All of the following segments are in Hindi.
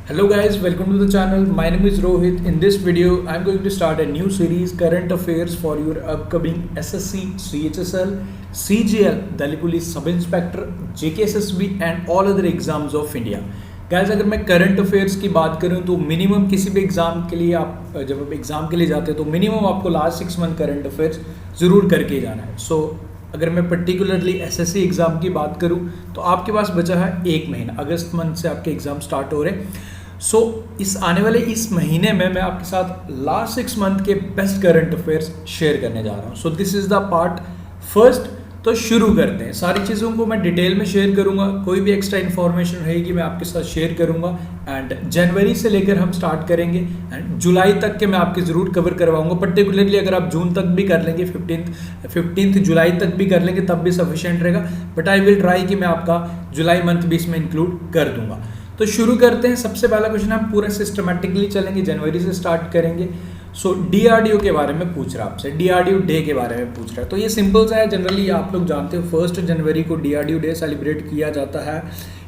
Hello guys, welcome to the channel. My name is Rohit. In this video, I'm going to start a new series, current affairs for your upcoming SSC, CHSL, CGL, Delhi Police Sub Inspector, JKSSB and all other exams of India. Guys अगर मैं करंट अफेयर्स की बात करूं तो मिनिमम किसी भी एग्ज़ाम के लिए आप जब आप एग्ज़ाम के लिए जाते हैं तो मिनिमम आपको लास्ट 6 मंथ करंट अफेयर्स ज़रूर करके जाना है. सो अगर मैं पर्टिकुलरली एसएससी एग्ज़ाम की बात करूं तो आपके पास बचा है 1 महीना. अगस्त मंथ से आपके एग्ज़ाम स्टार्ट हो रहे हैं. सो इस आने वाले इस महीने में मैं आपके साथ लास्ट 6 मंथ के बेस्ट करंट अफेयर्स शेयर करने जा रहा हूँ. So this is the part first. तो शुरू करते हैं. सारी चीज़ों को मैं डिटेल में शेयर करूंगा. कोई भी एक्स्ट्रा इन्फॉर्मेशन रहेगी मैं आपके साथ शेयर करूंगा. एंड जनवरी से लेकर हम स्टार्ट करेंगे एंड जुलाई तक के मैं आपके ज़रूर कवर करवाऊंगा. पर्टिकुलरली अगर आप जून तक भी कर लेंगे, 15 जुलाई तक भी कर लेंगे तब भी सफिशिएंट रहेगा. बट आई विल ट्राई कि मैं आपका जुलाई मंथ भी इसमें इंक्लूड कर दूंगा. तो शुरू करते हैं. सबसे पहला क्वेश्चन हम पूरा सिस्टमेटिकली चलेंगे, जनवरी से स्टार्ट करेंगे. सो डीआरडीओ के बारे में पूछ रहा है आपसे, डीआरडीओ डे के बारे में पूछ रहा है. तो ये सिंपल सा है. जनरली आप लोग जानते हो 1 जनवरी को डीआरडीओ डे सेलिब्रेट किया जाता है.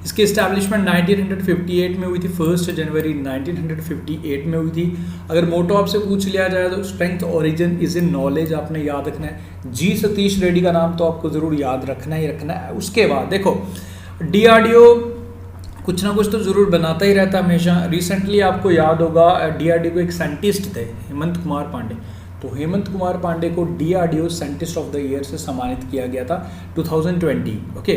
इसकी इस्टेब्लिशमेंट 1958 में हुई थी. 1 जनवरी 1958 में हुई थी. अगर मोटो आपसे पूछ लिया जाए तो strength origin is in knowledge आपने याद रखना है. जी सतीश रेड्डी का नाम तो आपको ज़रूर याद रखना ही रखना है. उसके बाद देखो डीआरडीओ कुछ ना कुछ तो ज़रूर बनाता ही रहता है हमेशा. रिसेंटली आपको याद होगा डीआरडीओ को एक साइंटिस्ट थे, हेमंत कुमार पांडे. तो हेमंत कुमार पांडे को DRDO scientist of the year से सम्मानित किया गया था 2020. ओके,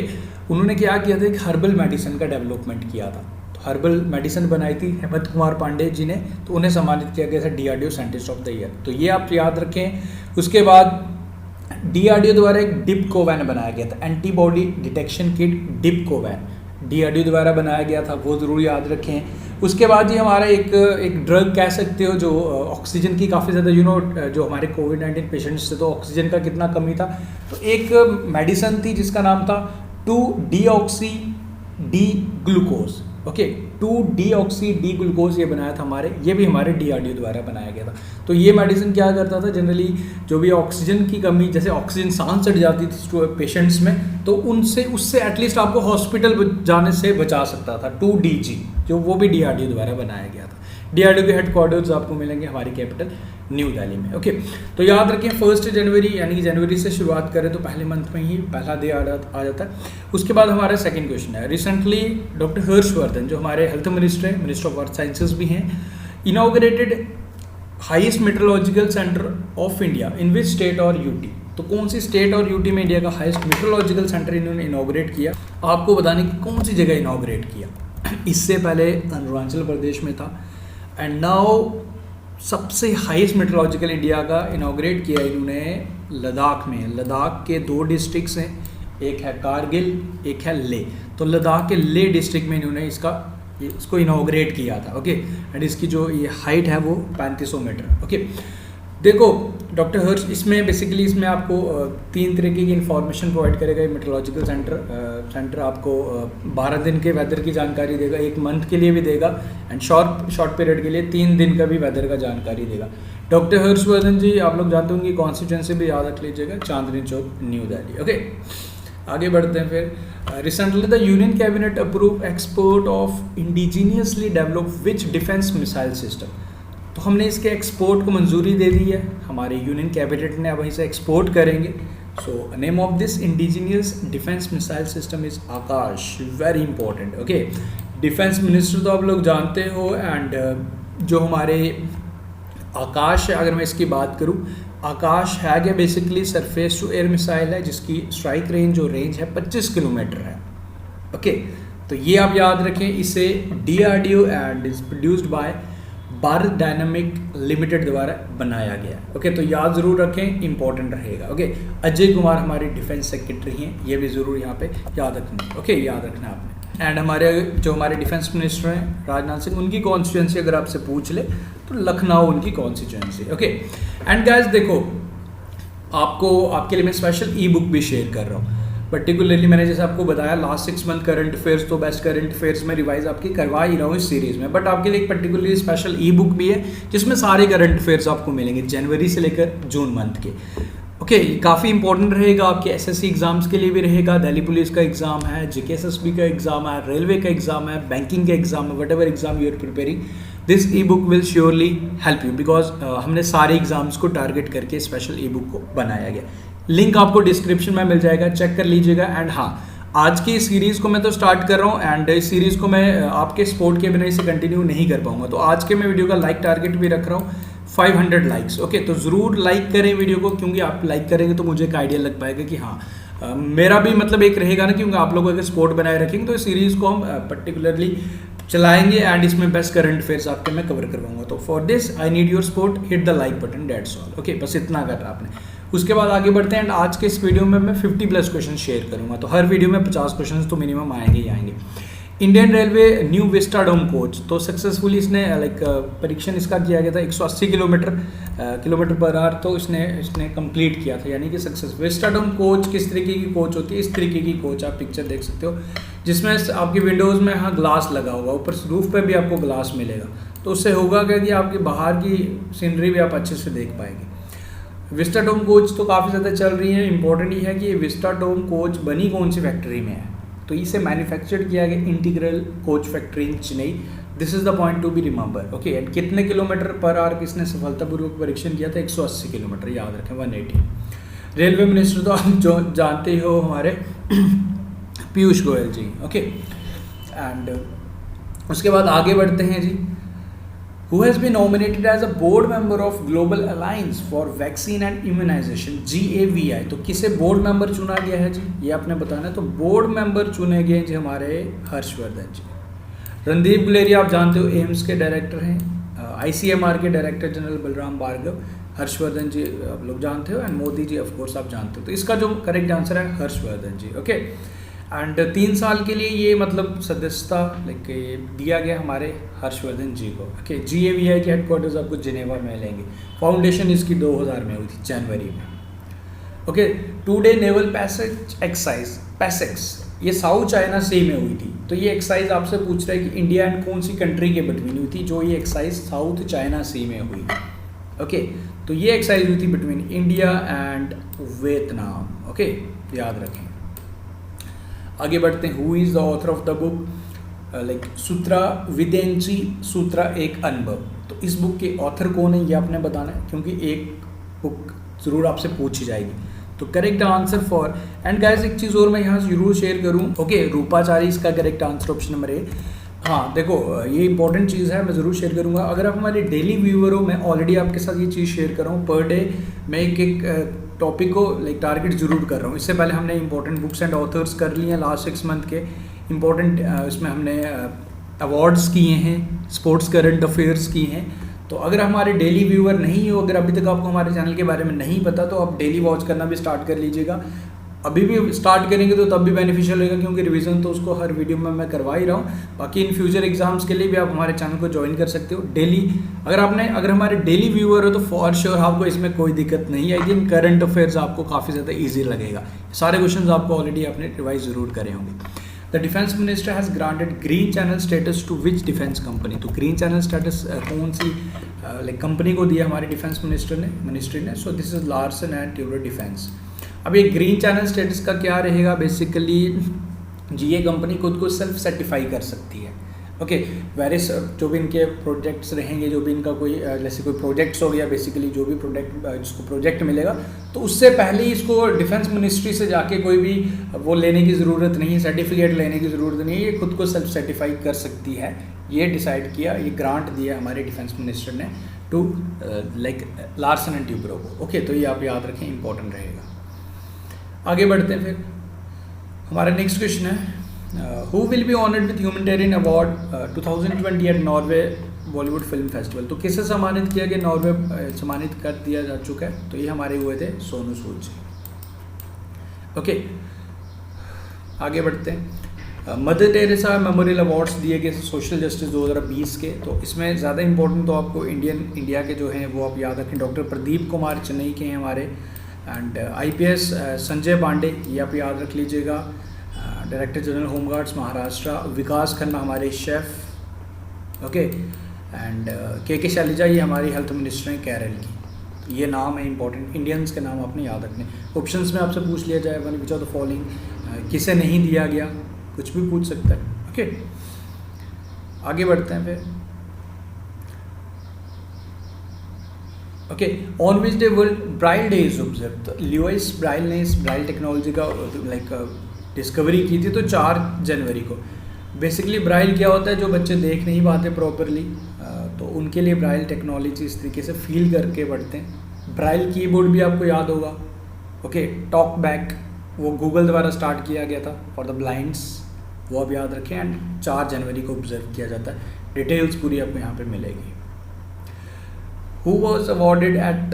उन्होंने क्या किया था, एक हर्बल मेडिसिन का डेवलपमेंट किया था. तो हर्बल मेडिसिन बनाई थी हेमंत कुमार पांडे जी ने, तो उन्हें सम्मानित किया गया था DRDO scientist of the year. तो ये आप याद रखें. उसके बाद डीआरडीओ द्वारा एक डिप्कोवैन बनाया गया था, एंटीबॉडी डिटेक्शन किट डिप्कोवैन डीआरडीओ द्वारा बनाया गया था, वो ज़रूर याद रखें. उसके बाद ही हमारा एक ड्रग कह सकते हो जो ऑक्सीजन की काफ़ी ज़्यादा जो हमारे कोविड-19 पेशेंट्स थे तो ऑक्सीजन का कितना कमी था. तो एक मेडिसिन थी जिसका नाम था two deoxy D glucose. Okay, two deoxy D glucose ये बनाया था हमारे, ये भी हमारे डीआरडीओ द्वारा बनाया गया था. तो ये मेडिसिन क्या करता था, जनरली जो भी ऑक्सीजन की कमी, जैसे ऑक्सीजन सांस चढ़ जाती थी पेशेंट्स में, तो उससे एटलीस्ट आपको हॉस्पिटल जाने से बचा सकता था. 2DG जो वो भी डीआरडीओ द्वारा बनाया गया था. डीआरडीओ के हेडक्वार्टर्स आपको मिलेंगे हमारी कैपिटल न्यू दिल्ली में. ओके, तो याद रखें 1 जनवरी यानी कि जनवरी से शुरुआत करें तो पहले मंथ में ही पहला डे आ जाता है. उसके बाद हमारा सेकंड क्वेश्चन है. रिसेंटली डॉक्टर हर्षवर्धन जो हमारे हेल्थ मिनिस्टर हैं, मिनिस्टर ऑफ अर्थ साइंसेज भी हैं, inaugurated highest meteorological centre of India in which state और यूटी. तो कौन सी स्टेट और यूटी में इंडिया का हाईएस्ट मेट्रोलॉजिकल सेंटर इन्होंने इनॉग्रेट किया. आपको बताने की कौन सी जगह इनॉग्रेट किया. इससे पहले अरुणाचल प्रदेश में था एंड नाउ सबसे हाईएस्ट मेट्रोलॉजिकल इंडिया का इनॉग्रेट किया इन्होंने लद्दाख में. लद्दाख के 2 डिस्ट्रिक्ट्स हैं, एक है कारगिल, एक है ले. तो लद्दाख के ले डिस्ट्रिक्ट में इन्होंने इसको इनॉग्रेट किया था. ओके, एंड इसकी जो ये हाइट है वो 3500 मीटर. ओके, देखो डॉक्टर हर्ष इसमें आपको 3 तरीके की इन्फॉर्मेशन प्रोवाइड करेगा. मेट्रोलॉजिकल सेंटर आपको 12 दिन के वेदर की जानकारी देगा, 1 मंथ के लिए भी देगा एंड शॉर्ट पीरियड के लिए 3 दिन का भी वेदर का जानकारी देगा. डॉक्टर हर्षवर्धन जी आप लोग जानते होंगे, कॉन्स्टिट्यूंसी भी याद रख लीजिएगा, चांदनी चौक न्यू दिल्ली. ओके, आगे बढ़ते हैं फिर. Recently the union cabinet approve export of indigenously developed which defence missile system. तो हमने इसके एक्सपोर्ट को मंजूरी दे दी है. हमारे यूनियन कैबिनेट ने अब वहीं से एक्सपोर्ट करेंगे. So name of this indigenous defence missile system is Akash. Very important. Okay, defence minister तो आप लोग जानते हो एंड जो हमारे आकाश है, अगर मैं इसकी बात करूं, आकाश है क्या basically surface to air missile है जिसकी स्ट्राइक रेंज जो रेंज है 25 किलोमीटर है. ओके, तो ये आप याद रखें. इसे DRDO and is produced by Bharat dynamic limited द्वारा बनाया गया. ओके, तो याद ज़रूर रखें, इंपॉर्टेंट रहेगा. ओके, अजय कुमार हमारे डिफेंस सेक्रेटरी हैं, ये भी ज़रूर यहाँ पे याद रखना. ओके, याद रखना आपने. एंड हमारे डिफेंस मिनिस्टर हैं राजनाथ सिंह, उनकी कॉन्स्टिट्यूंसी अगर आपसे पूछ ले तो लखनऊ उनकी कॉन्स्टिट्यूंसी. ओके, एंड गाइस देखो आपके लिए मैं स्पेशल ई बुक भी शेयर कर रहा हूँ. पर्टिकुलरली मैंने जैसे आपको बताया लास्ट 6 मंथ करंट अफेयर्स तो बेस्ट करंट अफेयर्स में रिवाइज आपकी करवा ही रहा हूँ इस सीरीज़ में. बट आपके लिए एक पर्टिकुलरली स्पेशल ई बुक भी है जिसमें सारे करंट अफेयर्स आपको मिलेंगे जनवरी से लेकर जून मंथ के. ओके, काफ़ी इंपॉर्टेंट रहेगा आपके एसएससी एग्जाम्स के लिए भी रहेगा। दिल्ली पुलिस का एग्जाम है, जेकेएसएसबी का एग्जाम है, रेलवे का एग्जाम है, बैंकिंग का एग्जाम है, whatever exam you are preparing, this e book will surely help you, because हमने सारे एग्जाम्स को टारगेट करके स्पेशल ई बुक को बनाया गया। लिंक आपको डिस्क्रिप्शन में मिल जाएगा, चेक कर लीजिएगा। एंड हाँ, आज की सीरीज़ को मैं तो स्टार्ट कर रहा हूँ एंड इस सीरीज़ को मैं आपके सपोर्ट के बिना इसे कंटिन्यू नहीं कर पाऊंगा, तो आज के मैं वीडियो का लाइक टारगेट भी रख रहा हूँ 500 लाइक्स। ओके, तो ज़रूर लाइक करें वीडियो को, क्योंकि आप लाइक करेंगे तो मुझे एक आइडिया लग पाएगा कि हाँ मेरा भी मतलब एक रहेगा ना, क्योंकि आप लोग अगर सपोर्ट बनाए रखेंगे तो इस सीरीज़ को हम पर्टिकुलरली चलाएंगे एंड इसमें बेस्ट करंट अफेयर्स आपके मैं कवर करवाऊंगा। तो for this I need your support, hit the like button, that's all. Okay, बस इतना करना आपने। उसके बाद आगे बढ़ते हैं एंड आज के इस वीडियो में मैं 50+ क्वेश्चन शेयर करूंगा, तो हर वीडियो में 50 क्वेश्चन तो मिनिमम आएंगे ही आएंगे। Indian railway new vistadome coach, तो सक्सेसफुली इसने परीक्षण इसका किया गया था 180 किलोमीटर पर आवर, तो इसने कंप्लीट किया था, यानी कि सक्सेस। विस्टाडोम कोच किस तरीके की कोच होती है? इस तरीके की कोच आप पिक्चर देख सकते हो, जिसमें आपकी विंडोज़ में यहाँ ग्लास लगा होगा, ऊपर रूफ पे भी आपको ग्लास मिलेगा, तो उससे होगा क्या कि आपकी बाहर की सीनरी भी आप अच्छे से देख पाएंगे। विस्टाडोम कोच तो काफ़ी ज़्यादा चल रही है। इंपॉर्टेंट ये है कि ये विस्टाडोम कोच बनी कौन सी फैक्ट्री में है, तो इसे मैन्युफैक्चर्ड किया गया integral coach factory in Chennai. This is the point to be remember. Okay, and कितने किलोमीटर पर आवर किसने सफलतापूर्वक परीक्षण किया था? 180 किलोमीटर, याद रखें, 180। रेलवे मिनिस्टर तो आप जो जानते हो हमारे पीयूष गोयल जी। ओके, एंड उसके बाद आगे बढ़ते हैं जी। Who has been nominated as a board member of Global Alliance for Vaccine and Immunization GAVI? तो किसे बोर्ड मेंबर चुना गया है जी, ये आपने बताना है। तो बोर्ड मेंबर चुने गए जी हमारे हर्षवर्धन जी। रणदीप गुलेरिया आप जानते हो एम्स के डायरेक्टर हैं, ICMR के डायरेक्टर जनरल बलराम भार्गव, हर्षवर्धन जी आप लोग जानते हो, and Modi ji of course आप जानते हो। तो इसका जो करेक्ट आंसर है हर्षवर्धन जी। ओके, एंड 3 साल के लिए ये मतलब सदस्यता दिया गया हमारे हर्षवर्धन जी को। ओके, GAVI के हेडक्वार्टर्स आपको जिनेवा में लेंगे। फाउंडेशन इसकी 2000 में हुई थी, जनवरी में। Okay, 2-day naval passage exercise PASSEX, ये साउथ चाइना सी में हुई थी। तो ये एक्सरसाइज आपसे पूछ रहा है कि इंडिया एंड कौन सी कंट्री के बिटवीन हुई थी, जो ये एक्सरसाइज साउथ चाइना सी में हुई। ओके, तो ये एक्सरसाइज हुई थी between India and Vietnam. Okay, याद रखें। आगे बढ़ते हैं। Who is the author of the book? सूत्रा विदेंची, सूत्रा एक अनुभव। तो इस बुक के ऑथर कौन है ये आपने बताना है, क्योंकि एक बुक ज़रूर आपसे पूछी जाएगी। तो correct answer for, and guys एक चीज़ और मैं यहाँ जरूर शेयर करूँ। ओके, रूपाचारी इसका correct answer, option number A. हाँ देखो, ये इंपॉर्टेंट चीज़ है, मैं ज़रूर शेयर करूँगा। अगर आप हमारे डेली व्यूअर हो, मैं ऑलरेडी आपके साथ ये चीज़ शेयर कर रहा हूँ। पर डे मैं एक टॉपिक को टारगेट जरूर कर रहा हूँ। इससे पहले हमने इंपॉर्टेंट बुक्स एंड ऑथर्स कर लिए हैं लास्ट 6 मंथ के इंपॉर्टेंट, इसमें हमने अवार्ड्स किए हैं, स्पोर्ट्स करंट अफेयर्स किए हैं। तो अगर हमारे डेली व्यूअर नहीं हो, अगर अभी तक आपको हमारे चैनल के बारे में नहीं पता, तो आप डेली वॉच करना भी स्टार्ट कर लीजिएगा। अभी भी स्टार्ट करेंगे तो तब भी बेनिफिशियल रहेगा, क्योंकि रिवीजन तो उसको हर वीडियो में मैं करवा ही रहा हूँ। बाकी इन फ्यूचर एग्जाम्स के लिए भी आप हमारे चैनल को ज्वाइन कर सकते हो डेली। अगर हमारे डेली व्यूअर हो तो फॉर श्योर आपको इसमें कोई दिक्कत नहीं आएगी। करंट अफेयर्स आपको काफ़ी ज़्यादा ईजी लगेगा। सारे क्वेश्चन आपको ऑलरेडी आपने रिवाइज जरूर करे होंगे। The defence minister has granted green channel status to which defence company? तो ग्रीन चैनल स्टेटस कौन सी कंपनी को दिया हमारे डिफेंस मिनिस्ट्री ने? So this is Larsen and Toubro defence. अब ये ग्रीन चैनल स्टेटस का क्या रहेगा? बेसिकली जी ये कंपनी खुद को सेल्फ सर्टिफाई कर सकती है। ओके, वेरियस जो भी इनके प्रोजेक्ट्स रहेंगे, जो भी इनका कोई जैसे कोई प्रोजेक्ट्स हो गया, बेसिकली जो भी जिसको प्रोजेक्ट मिलेगा, तो उससे पहले ही इसको डिफेंस मिनिस्ट्री से जाके कोई भी वो लेने की ज़रूरत नहीं है, सर्टिफिकेट लेने की ज़रूरत नहीं है, ये खुद को सेल्फ सर्टिफाई कर सकती है। ये डिसाइड किया, ये ग्रांट दिया हमारे डिफेंस मिनिस्टर ने टू लार्सन एंड ट्यूब्रो को। ओके, तो ये आप याद रखें, इंपॉर्टेंट रहेगा। आगे बढ़ते हैं। फिर हमारा नेक्स्ट क्वेश्चन है, who will be honoured with humanitarian award 2020 at Norway Bollywood film festival? तो किसे सम्मानित किया गया? नॉर्वे सम्मानित कर दिया जा चुका है। तो ये हमारे हुए थे सोनू सूद जी। ओके, आगे बढ़ते हैं। मदर टेरेसा मेमोरियल अवार्ड्स दिए गए सोशल जस्टिस 2020 के। तो इसमें ज़्यादा इंपॉर्टेंट तो आपको इंडिया के जो हैं वो आप याद रखें। डॉक्टर प्रदीप कुमार चेन्नई के हैं हमारे, एंड IPS संजय पांडे, ये आप याद रख लीजिएगा। Director general home guards Maharashtra, Vikas Khanna हमारे chef. Okay, and KK Shailaja, ये हमारी हेल्थ मिनिस्टर हैं केरल की। ये नाम है इंपॉर्टेंट, इंडियंस के नाम आपने याद रखने। ऑप्शंस में आपसे पूछ लिया जाए one which of the following किसे नहीं दिया गया, कुछ भी पूछ सकता है। ओके, आगे बढ़ते हैं फिर। Okay, on which day world Braille day is observe. तो ल्यूइस ब्राइल ने इस ब्राइल टेक्नोलॉजी का डिस्कवरी की थी तो 4 जनवरी को। बेसिकली ब्राइल क्या होता है, जो बच्चे देख नहीं पाते प्रॉपरली, तो उनके लिए ब्राइल टेक्नोलॉजी इस तरीके से फील करके पढ़ते हैं। ब्राइल कीबोर्ड भी आपको याद होगा। ओके, टॉक बैक वो गूगल द्वारा स्टार्ट किया गया था फॉर द ब्लाइंड्स, वो आप याद रखें। एंड 4 जनवरी को ऑब्जर्व किया जाता है। डिटेल्स पूरी आपको यहाँ पे मिलेगी। Who was awarded at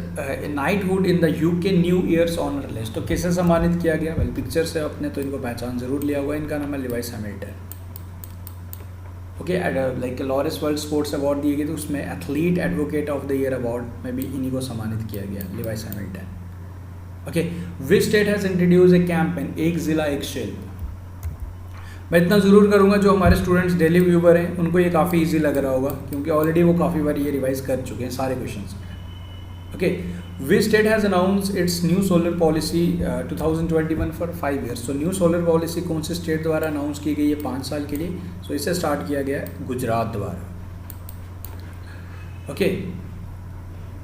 knighthood in the UK New Year's Honor List। तो किसे सम्मानित किया गया? वेल पिक्चर से अपने तो इनको पहचान जरूर लिया हुआ। इनका नाम है Levi's Hamilton. Okay, like Lawrence world sports award दिए गए तो उसमें athlete advocate of the year award में भी इन्हीं को सम्मानित किया गया, Levi's Hamilton. Okay, which state has introduce A campaign एक जिला एक शिल्प। मैं इतना ज़रूर करूँगा, जो हमारे स्टूडेंट्स डेली व्यूवर हैं उनको ये काफ़ी इजी लग रहा होगा, क्योंकि ऑलरेडी वो काफ़ी बार ये रिवाइज कर चुके हैं सारे questions. Okay, which state has announce it's new solar policy 2021 for 5 years. So new solar policy कौन से स्टेट द्वारा अनाउंस की गई है 5 साल के लिए? सो इसे स्टार्ट किया गया है गुजरात द्वारा। ओके,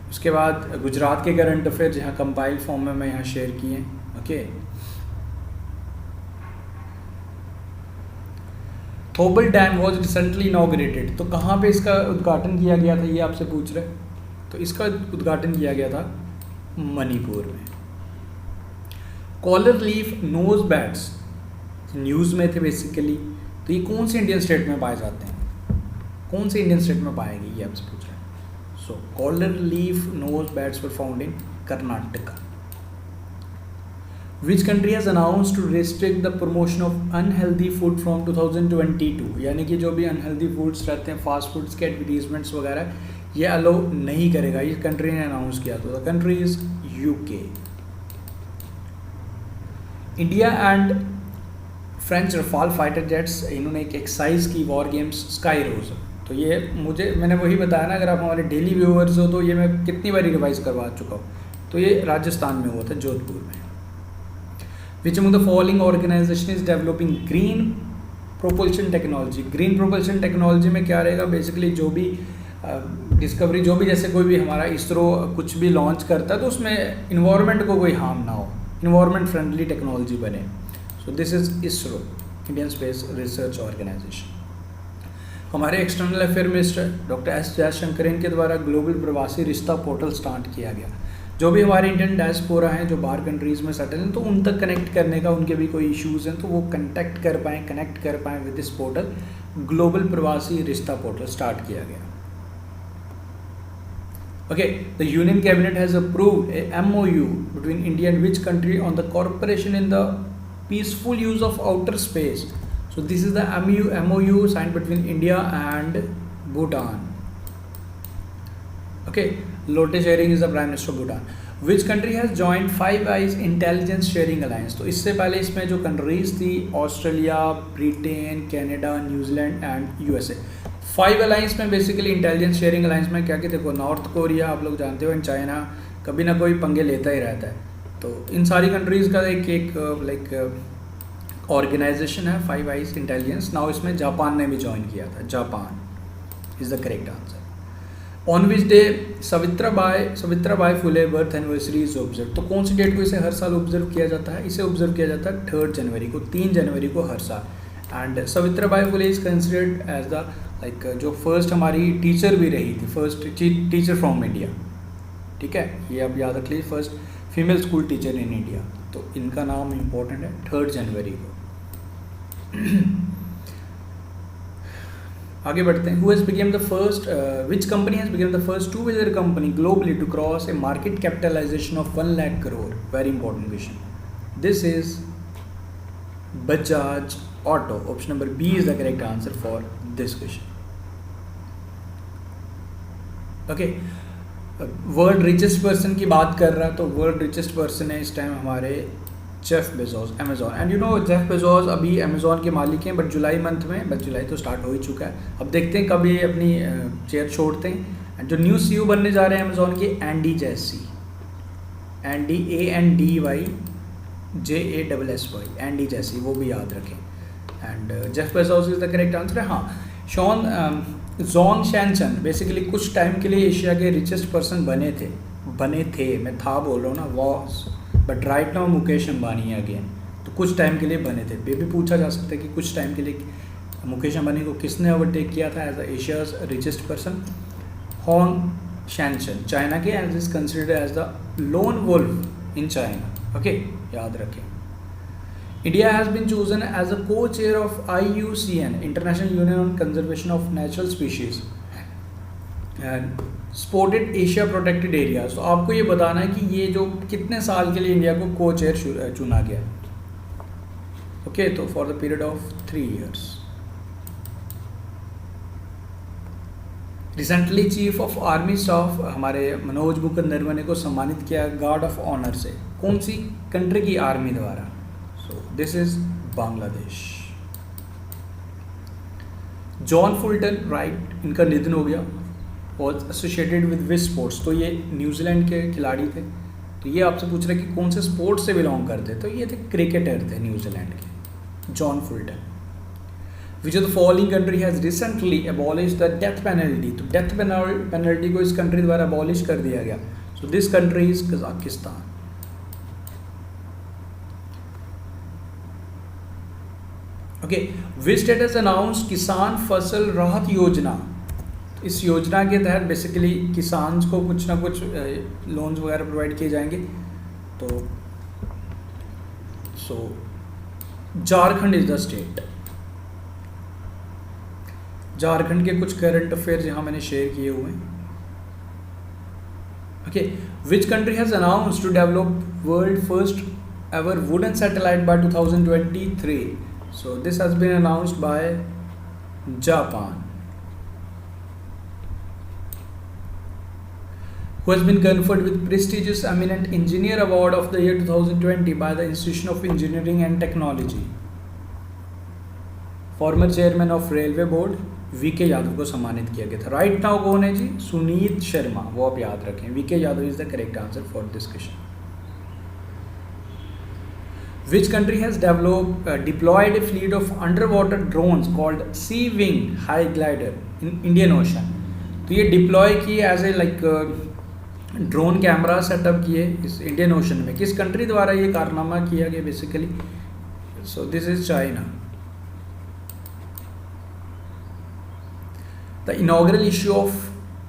उसके बाद गुजरात के करंट अफेयर जहाँ कंपाइल फॉर्म में मैं यहाँ शेयर किए हैं। Okay, Thoubal dam was recently inaugurated. तो कहाँ पे इसका उद्घाटन किया गया था, ये आपसे पूछ रहे हैं। तो इसका उद्घाटन किया गया था मणिपुर में। Collar leaf nose bats news में थे बेसिकली। तो ये कौन से इंडियन स्टेट में पाए जाते हैं, कौन से इंडियन स्टेट में पाएंगे, ये आपसे पूछ रहे हैं। So collar leaf nose bats were found in Karnataka. Which country has announced to restrict the promotion of unhealthy food from 2022। यानी कि जो भी अनहेल्दी फूड्स रहते हैं, फास्ट फूड्स के एडवर्टीजमेंट्स वगैरह, ये अलो नहीं करेगा। ये कंट्री ने अनाउंस किया। तो the country is UK. India and French Rafale fighter jets, इन्होंने एक एक्सरसाइज की वॉर गेम्स स्काई रोज। तो ये मैंने वही बताया ना, अगर आप हमारे डेली व्यूअर्स हो तो ये मैं कितनी बार रिवाइज करवा चुका हूँ। तो ये राजस्थान में हुआ था, जोधपुर में। Which among the following organization is developing green propulsion technology। Green propulsion technology में क्या रहेगा, बेसिकली जो भी डिस्कवरी, जो भी जैसे कोई भी हमारा इसरो कुछ भी लॉन्च करता है तो उसमें इन्वायरमेंट को कोई हार्म ना हो, इन्वायरमेंट फ्रेंडली टेक्नोलॉजी बने। So this is ISRO, Indian space research organisation. हमारे external affair minister doctor S Jaishankar, इनके द्वारा ग्लोबल प्रवासी रिश्ता पोर्टल स्टार्ट किया गया। जो भी हमारे इंडियन डायस्पोरा हैं जो बाहर कंट्रीज़ में सेटल हैं, तो उन तक कनेक्ट करने का, उनके भी कोई इश्यूज़ हैं तो वो कनेक्ट कर पाएँ विद दिस पोर्टल। ग्लोबल प्रवासी रिश्ता पोर्टल स्टार्ट किया गया। Okay, the union cabinet has approved A MOU between India and which country on the corporation in the peaceful use of outer space. So this is the MOU signed between India and Bhutan. Okay, Lotte Schering is the Prime Minister of Bhutan. Which country has joined Five Eyes Intelligence Sharing Alliance? तो इससे पहले इसमें जो कंट्रीज थी, Australia, Britain, Canada, New Zealand and USA। 5 alliance में बेसिकली इंटेलिजेंस शेयरिंग अलायंस में क्या क्या, देखो नॉर्थ कोरिया आप लोग जानते हो, एंड चाइना कभी ना कोई पंगे लेता ही रहता है। तो इन सारी कंट्रीज़ का एक ऑर्गेनाइजेशन है 5 Eyes इंटेलिजेंस। नाउ इसमें जापान ने भी ज्वाइन किया था। Japan is the correct answer. On which day Savitribai Phule birth anniversary is observe. तो कौन सी डेट को इसे हर साल ऑब्जर्व किया जाता है? इसे ऑब्जर्व किया जाता है 3 जनवरी को, 3 जनवरी को हर साल। And Savitribai Phule is considered as the जो फर्स्ट हमारी टीचर भी रही थी, फर्स्ट टीचर फ्रॉम इंडिया। ठीक है, ये आप याद रख लीजिए, first female school teacher in India. तो इनका नाम इम्पोर्टेंट है 3 जनवरी को। आगे बढ़ते हैं। Which company has become the first 2-wheeler company globally to cross a market capitalisation of 1 lakh crore. Very important question. This is Bajaj Auto. Option number B is the correct answer for this question. Okay, world richest person की बात कर रहा है, तो वर्ल्ड रिचेस्ट पर्सन है इस टाइम हमारे Jeff Bezos, Amazon. And you know Jeff Bezos अभी अमेजॉन के मालिक हैं, बट जुलाई मंथ में, बट जुलाई तो स्टार्ट हो ही चुका है। अब देखते हैं कब ये अपनी चेयर छोड़ते हैं। एंड जो न्यू CEO बनने जा रहे हैं अमेजॉन के, एंडी जैसी। ANDYJASSY, एंडी जैसी, वो भी याद रखें। And Jeff Bezos is the correct answer है। हाँ, जॉन शैनसन बेसिकली कुछ टाइम के लिए एशिया के रिचेस्ट पर्सन बने थे, मैं था बोल रहा हूँ ना, was, but right now Mukesh Ambani है अगेन। तो कुछ टाइम के लिए बने थे, ये भी पूछा जा सकता है कि कुछ टाइम के लिए मुकेश अंबानी को किसने ओवरटेक किया था एज एशियाज रिचेस्ट पर्सन। हॉन शैनसन चाइना के, as is considered as the lone wolf in China. Okay, याद रखें। India has been chosen as a co-chair of IUCN, International Union on Conservation of Natural Species, and Spotted Asia Protected Areas। तो आपको ये बताना है कि ये जो कितने साल के लिए इंडिया को co-chair चुना गया। ओके, तो for the period of 3 years। Recently chief of army staff हमारे मनोज मुकुंद नरवणे को सम्मानित किया गार्ड ऑफ ऑनर से, कौन सी कंट्री की आर्मी द्वारा? This is Bangladesh. John Fulton right, इनका निधन हो गया, और एसोसिएटेड विद विच स्पोर्ट्स, तो ये न्यूजीलैंड के खिलाड़ी थे। तो ये आपसे पूछ रहे कि कौन से स्पोर्ट्स से बिलोंग करते, तो ये थे क्रिकेटर थे न्यूजीलैंड के, John Fulton. Which of the following country has recently abolish the death penalty, तो डेथ पेनल्टी को इस कंट्री द्वारा एबॉलिश कर दिया गया। So this country is Kazakhstan. Okay, which state has announced किसान फसल राहत योजना। इस योजना के तहत बेसिकली किसान को कुछ ना कुछ लोन्स वगैरह प्रोवाइड किए जाएंगे। तो Jharkhand is the state. Jharkhand के कुछ करंट अफेयर्स यहाँ मैंने शेयर किए हुए हैं। Okay, which country has announced to develop world first ever wooden satellite by 2023। So this has been announced by Japan, who has been conferred with prestigious Eminent Engineer Award of the year 2020 by the Institution of Engineering and Technology. Former Chairman of Railway Board VK Yadav को सम्मानित किया गया था। राइट नाउ कौन है जी? सुनीत शर्मा, वो आप याद रखें। VK Yadav is the correct answer for this question. Which country has deployed a fleet of underwater drones called Sea Wing High Glider in Indian Ocean? तो ये डिप्लॉय की as a like drone camera setup किए इस इंडियन ओशन में। किस कंट्री द्वारा ये कारनामा किया गया basically? So this is China. The inaugural issue of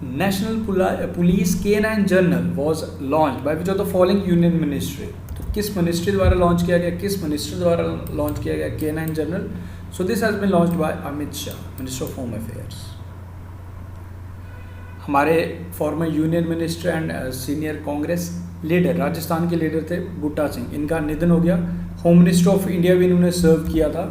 national police K9 journal was launch by which of the following union ministry. तो किस मिनिस्ट्री द्वारा लॉन्च किया गया, किस मिनिस्ट्री द्वारा लॉन्च किया गया K9 journal? So this has been launched by Amit Shah, minister of home affairs. हमारे former union minister and senior Congress leader, Rajasthan के लीडर थे बूटा सिंह, इनका निधन हो गया। होम मिनिस्टर ऑफ इंडिया भी इन्होंने सर्व किया था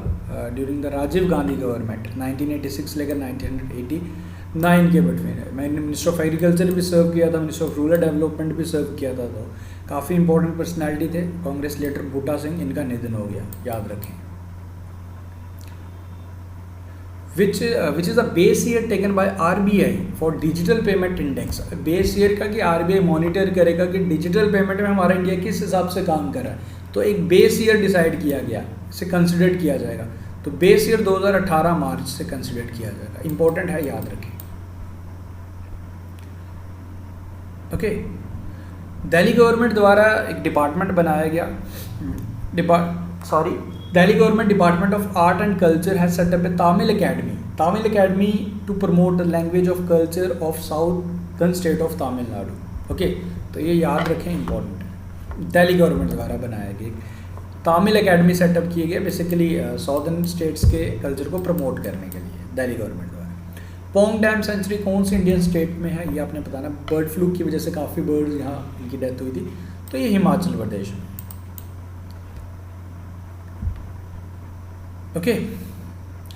during the Rajiv Gandhi government 1986 लेकर 1989 के बिटवीन। मैंने मिनिस्टर ऑफ एग्रीकल्चर भी सर्व किया था, मिनिस्टर ऑफ रूरल डेवलपमेंट भी सर्व किया था। तो काफ़ी इंपॉर्टेंट पर्सनैलिटी थे कांग्रेस लीडर बूटा सिंह, इनका निधन हो गया, याद रखें। which is a base year taken by RBI for digital payment index। Base year का कि RBI मॉनिटर करेगा कि डिजिटल पेमेंट में हमारा इंडिया किस हिसाब से काम कर रहा है। तो एक बेस ईयर डिसाइड किया गया, इसे कंसिडर किया जाएगा। तो बेस ईयर 2018 मार्च से कंसिडर किया जाएगा, इंपॉर्टेंट है, याद रखें। ओके, दिल्ली गवर्नमेंट द्वारा एक डिपार्टमेंट बनाया गया, Delhi Government Department of Art and Culture has set up a Tamil Academy to promote the language of culture of southern state of Tamil Nadu। Okay, तो ये याद रखें, इंपॉर्टेंट है। दिल्ली गवर्नमेंट द्वारा बनाया गया तामिल अकेडमी सेटअप किए गए बेसिकली साउदर्न स्टेट्स के कल्चर को प्रमोट करने के लिए दिल्ली गवर्नमेंट द्वारा। पोंग डैम सेंचुरी कौन सी इंडियन स्टेट में है, ये आपने बताना। बर्ड फ्लू की वजह से काफ़ी बर्ड्स यहाँ इनकी डेथ हुई थी, तो ये हिमाचल प्रदेश में। Okay,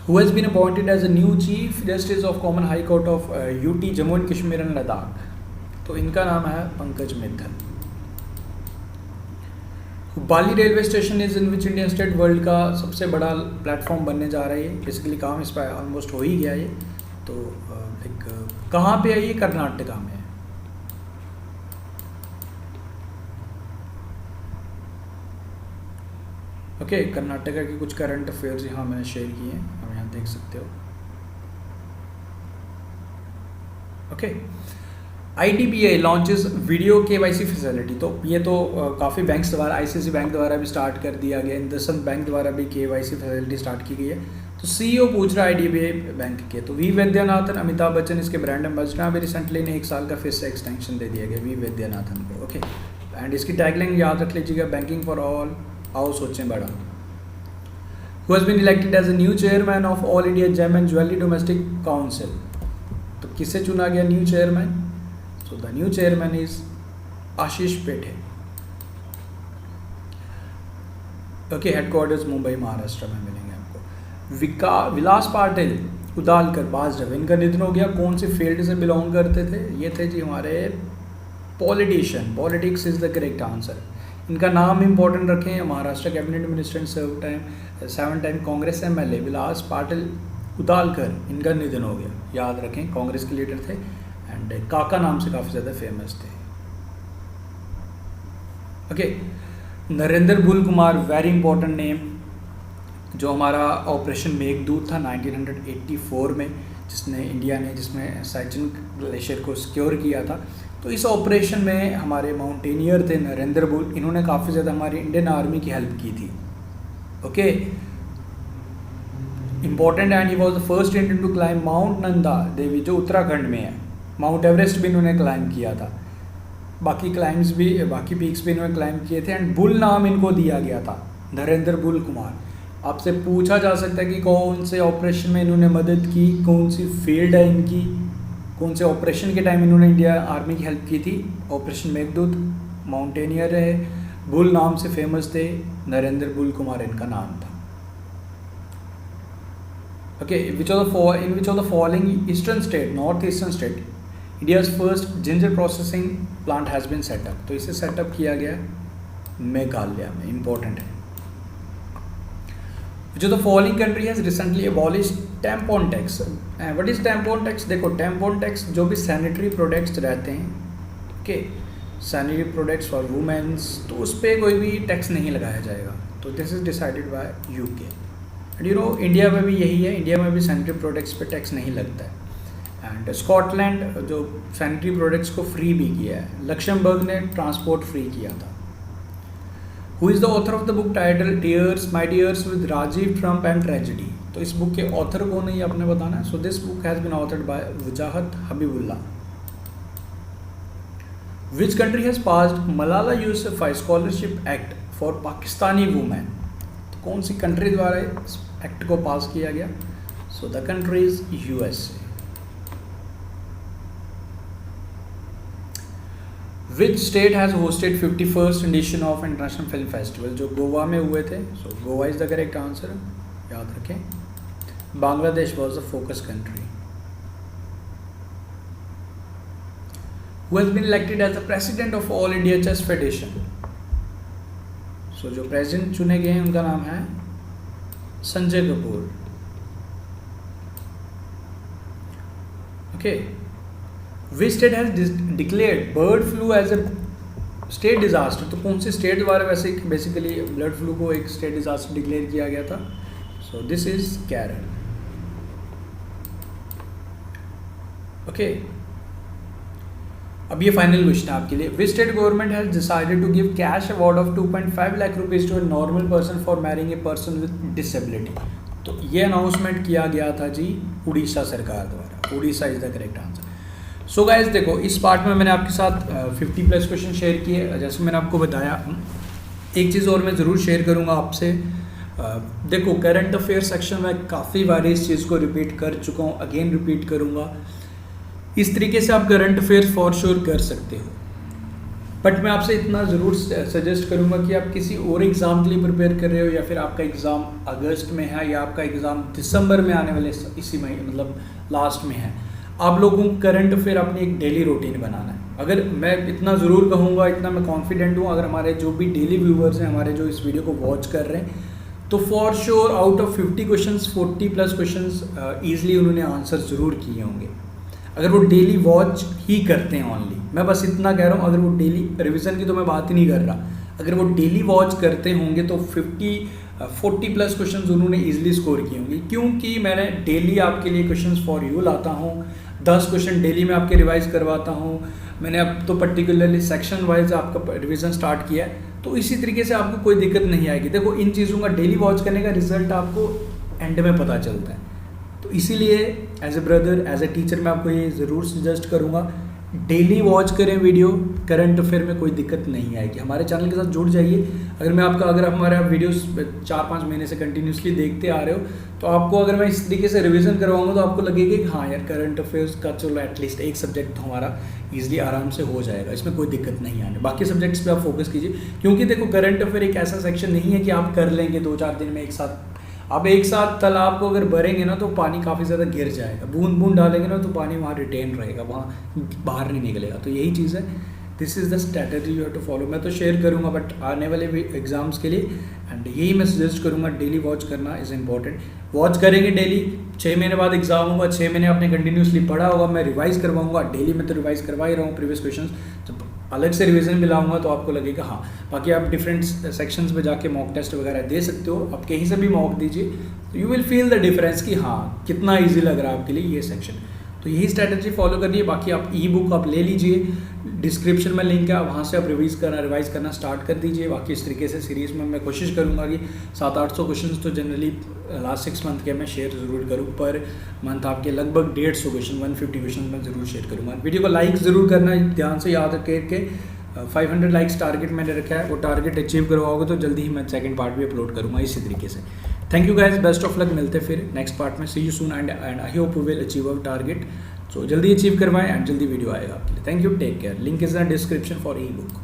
who has been appointed as a new Chief Justice of Common High Court of UT Jammu and Kashmir and Ladakh? तो इनका नाम है Pankaj Mittal. Bali railway station is in which Indian state? World का सबसे बड़ा प्लेटफॉर्म बनने जा रहा है, बेसिकली काम इस पर ऑलमोस्ट हो ही गया ये। तो लाइक कहाँ पे है ये? कर्नाटका में। ओके, कर्नाटका के कुछ करंट अफेयर्स यहाँ मैंने शेयर किए हैं, आप यहाँ देख सकते हो। Okay, IDBI launches video KYC facility. तो ये तो काफ़ी बैंक्स द्वारा, ICICI बैंक द्वारा भी स्टार्ट कर दिया गया, इंडसइंड बैंक द्वारा भी KYC फैसिलिटी स्टार्ट की गई है। तो CEO पूछ रहा है IDBI बैंक के, तो वी वैद्यनाथन, अमिताभ बच्चन इसके ब्रांड एम्बेसडर। अभी रिसेंटली ने 1 साल का फिर से एक्सटेंशन दे दिया गया वी वैद्यनाथन को। ओके, एंड इसकी टैगलाइन याद रख लीजिएगा, बैंकिंग फॉर ऑल, आओ सोचें बड़ा। Who has been elected as a new chairman of all India gem and jewellery domestic council. तो किसे चुना गया new chairman? So the new chairman is Ashish Pethe. Okay, headquarters Mumbai Maharashtra में मिलेंगे आपको। विलास पाटिल उदालकर बाजरव, इनका निधन हो गया। कौन से फील्ड से बिलोंग करते थे? ये थे जी हमारे politician, politics is the correct answer. इनका नाम इंपॉर्टेंट रखें, Maharashtra cabinet minister and 7 time Congress MLA विलास पाटिल उदालकर, इनका निधन हो गया, याद रखें। कांग्रेस के लीडर थे एंड काका नाम से काफ़ी ज़्यादा फेमस थे। Okay, Narendra bull Kumar, very important name, जो हमारा ऑपरेशन मेघदूत था 1984 में, जिसमें साइचिन ग्लेशियर को सिक्योर किया था। तो इस ऑपरेशन में हमारे माउंटेनियर थे नरेंद्र बुल, इन्होंने काफ़ी ज़्यादा हमारी इंडियन आर्मी की हेल्प की थी। Okay, important, and he was the first Indian to climb mount Nanda Devi, जो उत्तराखंड में है। माउंट एवरेस्ट भी इन्होंने क्लाइम किया था, बाकी पीक्स भी इन्होंने क्लाइम किए थे। एंड बुल नाम इनको दिया गया था, नरेंद्र बुल कुमार। आपसे पूछा जा सकता है कि कौन से ऑपरेशन में इन्होंने मदद की, कौन सी फील्ड है इनकी, कौन से ऑपरेशन के टाइम इन्होंने इंडिया आर्मी की हेल्प की थी? ऑपरेशन मेघदूत, माउंटेनियर है, बुल नाम से फेमस थे, नरेंद्र बुल कुमार इनका नाम था। Okay, in which of the following eastern state, north eastern state, India's first ginger processing plant has been set up? तो इसे सेटअप किया गया मेघालय में, इंपॉर्टेंट है। Which of the following country has recently abolished tampon tax? What is tampon tax? देखो, tampon tax जो भी सैनिटरी प्रोडक्ट्स रहते हैं, okay, sanitary products for womens, तो उस पर कोई भी टैक्स नहीं लगाया जाएगा। तो this is decided by UK। And you know, India में भी यही है, इंडिया में भी सैनिटरी प्रोडक्ट्स पे टैक्स नहीं लगता है। एंड स्कॉटलैंड जो सैनिटरी प्रोडक्ट्स को फ्री भी किया है, लक्समबर्ग ने ट्रांसपोर्ट फ्री किया था। Who is the author of the book title tears my tears with Rajiv Trump and tragedy? तो इस बुक के ऑथर कौन है ये आपने बताना है। So this book has been authored by Wajahat Habibullah. Which country has passed Malala Yousafzai scholarship act for Pakistani women? तो कौन सी कंट्री द्वारा इस एक्ट को पास किया गया? So the country is USA। Which state has hosted 51st edition of international film festival? जो गोवा में हुए थे। So Goa is the correct answer, याद रखें। Bangladesh was the focus country. Who has been elected as the president of all India chess federation? So जो प्रेसिडेंट चुने गए हैं उनका नाम है Sanjay Kapoor. Okay, which state has declared bird flu as a state disaster? तो कौन सी स्टेट द्वारा वैसे बेसिकली बर्ड फ्लू को एक स्टेट डिजास्टर डिक्लेयर किया गया था? So this is Kerala. Okay, अब ये फाइनल क्वेश्चन है आपके लिए। Which state government has decided to give cash award of 2.5 lakh rupees to a normal person for marrying a person with disability? तो ये अनाउंसमेंट किया गया था जी उड़ीसा सरकार द्वारा। Orissa is the correct answer. So guys देखो, इस पार्ट में मैंने आपके साथ 50+ क्वेश्चन शेयर किए। जैसे मैंने आपको बताया, एक चीज़ और मैं ज़रूर शेयर करूँगा आपसे। देखो, करंट अफेयर सेक्शन में काफ़ी बार इस चीज़ को रिपीट कर चुका हूँ, अगेन रिपीट करूँगा। इस तरीके से आप करंट अफेयर फॉर श्योर कर सकते हो, बट मैं आपसे इतना ज़रूर सजेस्ट करूँगा कि आप किसी और एग्ज़ाम के लिए प्रिपेयर कर रहे हो, या फिर आपका एग्ज़ाम अगस्त में है, या आपका एग्ज़ाम दिसंबर में आने वाले इसी महीने मतलब लास्ट में है, आप लोगों को करंट अफेयर अपनी एक डेली रूटीन बनाना है। अगर मैं इतना ज़रूर कहूँगा, इतना मैं कॉन्फिडेंट हूँ, अगर हमारे जो भी डेली व्यूअर्स हैं, हमारे जो इस वीडियो को वॉच कर रहे हैं, तो for sure out of 50 questions 40+ questions easily उन्होंने आंसर ज़रूर किए होंगे, अगर वो डेली वॉच ही करते हैं ओनली। मैं बस इतना कह रहा हूँ, अगर वो डेली रिवीजन की तो मैं बात ही नहीं कर रहा, अगर वो डेली वॉच करते होंगे तो 50 40 प्लस क्वेश्चन उन्होंने ईजिली स्कोर किए होंगे, क्योंकि मैंने डेली आपके लिए क्वेश्चन फॉर यू लाता हूँ। 10 क्वेश्चन डेली में आपके रिवाइज करवाता हूँ। मैंने अब तो पर्टिकुलरली सेक्शन वाइज आपका रिवीजन स्टार्ट किया है, तो इसी तरीके से आपको कोई दिक्कत नहीं आएगी। देखो, इन चीज़ों का डेली वॉच करने का रिजल्ट आपको एंड में पता चलता है। तो इसीलिए as a brother, as a teacher, मैं आपको ये ज़रूर सजेस्ट करूँगा, डेली वॉच करें वीडियो। करंट अफेयर में कोई दिक्कत नहीं आएगी। हमारे चैनल के साथ जुड़ जाइए। अगर हमारा वीडियोस 4-5 महीने से कंटिन्यूसली देखते आ रहे हो, तो आपको अगर मैं इस तरीके से रिवीजन करवाऊंगा तो आपको लगेगा कि हाँ यार, करंट अफेयर्स का चलो एटलीस्ट एक सब्जेक्ट तो हमारा ईजिली आराम से हो जाएगा, इसमें कोई दिक्कत नहीं आने। बाकी सब्जेक्ट्स पे आप फोकस कीजिए, क्योंकि देखो, करंट अफेयर एक ऐसा सेक्शन नहीं है कि आप कर लेंगे 2-4 दिन में एक साथ। अब एक साथ तालाब को अगर भरेंगे ना तो पानी काफ़ी ज़्यादा गिर जाएगा, बूंद बूंद डालेंगे ना तो पानी वहाँ रिटेन रहेगा, वहाँ बाहर नहीं निकलेगा। तो यही चीज़ है, this is the strategy you have to follow. मैं तो शेयर करूँगा बट आने वाले भी एग्जाम्स के लिए, एंड यही मैं सजेस्ट करूँगा, डेली वॉच करना इज़ इंपॉर्टेंट। वॉच करेंगे डेली। 6 महीने बाद एग्जाम होगा, 6 महीने आपने कंटिन्यूसली पढ़ा होगा, मैं रिवाइज करवाऊँगा डेली। मैं तो रिवाइज करवा ही रहा हूँ प्रीवियस क्वेश्चन, जब अलग से रिवीजन भी लाऊंगा तो आपको लगेगा हाँ। बाकी आप डिफरेंट सेक्शंस में जाके मॉक टेस्ट वगैरह दे सकते हो, आप कहीं से भी मॉक दीजिए, तो you will feel the difference कि हाँ कितना इजी लग रहा है आपके लिए ये सेक्शन। तो यही स्ट्रैटेजी फॉलो करनी है। बाकी आप ई बुक आप ले लीजिए, डिस्क्रिप्शन में लिंक है, वहाँ से आप रिवाइज करना स्टार्ट कर दीजिए। बाकी इस तरीके से सीरीज़ में मैं कोशिश करूँगा कि 700-800 क्वेश्चन तो जनरली लास्ट 6 मंथ के मैं शेयर ज़रूर करूँ। पर मंथ आपके लगभग 150 क्वेश्चन, 150 क्वेश्चन मैं ज़रूर शेयर करूँगा। वीडियो को लाइक ज़रूर करना, ध्यान से याद करके 500 लाइक्स टारगेट मैंने रखा है, वो टारगेट अचीव करवाओगे तो जल्दी ही मैं सेकंड पार्ट भी अपलोड करूँगा इसी तरीके से। Thank you guys, best of luck. मिलते फिर नेक्स्ट पार्ट में। See you soon and I hope we will achieve our target. So जल्दी अचीव करवाएं एंड जल्दी वीडियो आएगा आपके लिए। Thank you, take care. Link is in description for e book.